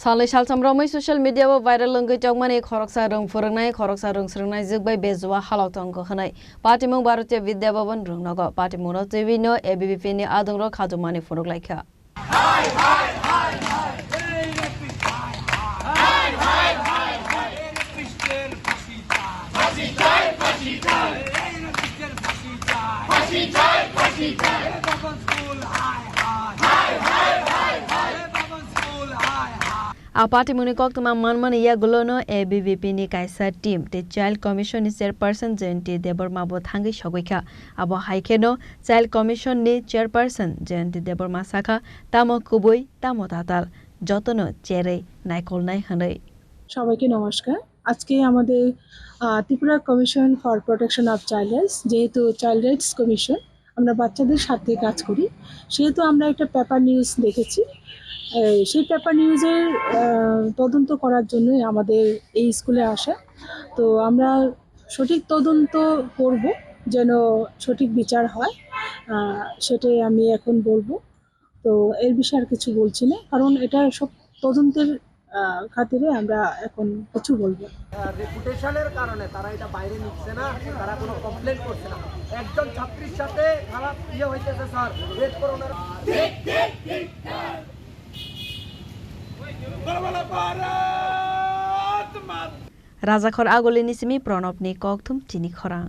सालै सालसामब्रामै ससियेल मिडियायाव भाइरेल लंगै चौकमानि खरकसा रंग फोरोंनाय खरकसा रंग सोलोंनाय जोगबाय बेजुवा हालाव अंक होनाय पार्टीमुं भारतीय विद्या भवन रुंनग पार्टीमुंनो टिभिनो एबीवीपी नि आदंरो खाजुमानि फुरुक लायखा पार्टीमुनि कक्तमा मनमन यागुलोनो एबीवीपी नि काइसा टीम ते चाइल्ड कमिशन नि चेयरपर्सन जयन्ती देबरमाबो थांगै सगैखा अब हाइकेनो चाइल्ड कमिशन नि चेयरपर्सन जयन्ती देबरमा साखा तामो कुबुई तामो ताताल যতনো চেরে নাইকলনাই হनै সবাইকে নমস্কার আজকে আমাদের Tripura commission for protection of child rights যেহেতু চাইল্ড রাইটস কমিশন আমরা বাচ্চাদের সাথে কাজ করি সেহেতু আমরা একটা পেপার নিউজ দেখেছি সেই পেপার নিউজের তদন্ত করার জন্য আমাদের এই স্কুলে আসা তো আমরা সঠিক তদন্ত করব যেন সঠিক বিচার হয় সেটাই আমি এখন বলবো তো এর বিষয়ে আর কিছু বলছি না কারণ এটা সব তদন্তের খাতিরে আমরা এখন কিছু বলবো রেপুটেশনের কারণে তারা এটা বাইরে নিচ্ছে না তারা কোনো কমপ্লেইন করছে না একজন ছাত্রীর সাথে খারাপ হইতেছে স্যার ওয়েট করুন राजाखर आगोले निसिमी प्रणवनि कक्थुम चिनी खरा